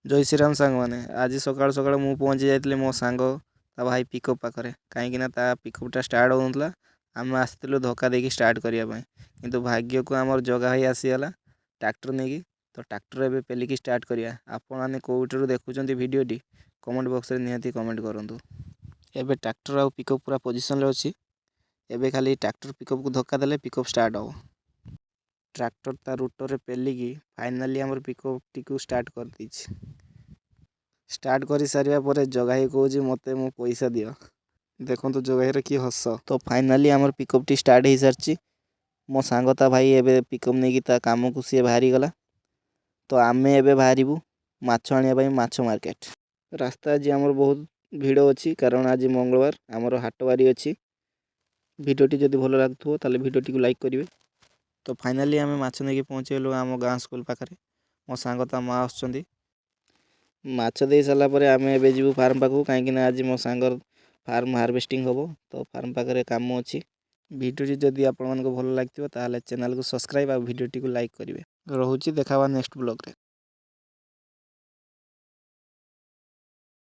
जय श्रीराम सांग मैंने आज सकाल सकाल मु पहुँची जाइए मो सांग ता भाई पिकअप पाखे कहीं पिकअपटा स्टार्ट होता आम आसलु धक्का देकी स्टार्ट करने किंतु भाग्य को आम जगह ही आसीगला ट्रैक्टर नहीं तो ट्रैक्टर एवं पेलिकी स्टार्ट करिया आपण मैंने कौटू देखुं भिडटी कमेंट बॉक्स में निहाती कमेंट करूँ। एबे ट्रैक्टर आ पिकअप पूरा पोजिशन अच्छी एबे खाली ट्रैक्टर पिकअप को धक्का देले पिकअप स्टार्ट हो ट्रैक्टर ता रूटर रे पेलिकी फाइनाली आमर पिकअप टी को स्टार्ट कर दी स्टार्ट कर सारिया पर जगाई कौच मत मो पैसा दियो देखो तो जगाई कि हस तो फाइनाली आमर पिकअप टी स्टार्ट हो सारी मो सांग ता भाई एबे पिकअप नहीं ता काम को सी बाहरी गला तो आमे एबे बाहरबू माछ आने माछ मार्केट रास्ता आज आमर बहुत भिड़ अच्छी कारण आज मंगलवार आमर हाट बारी अच्छी भिडियोटी जदि भल लगुव ताले भिडियोटी को लाइक करेंगे। तो फाइनाली आम माछ नहीं पहुँचेलु आम गाँ स्कूल पाखे मो सांग ता माँ आसुँच माछ दे सारापर आम एबे जीवु फार्म पाखु कहीं आज मो सांगर फार्म हार्वेस्टिंग हम तो फार्म पाखे काम अच्छी भिडियोटी जदि आपको भल लगे चैनल को सब्सक्राइब और भिडियोटी को लाइक करेंगे। रोचे देखा नेक्स्ट ब्लॉग रे।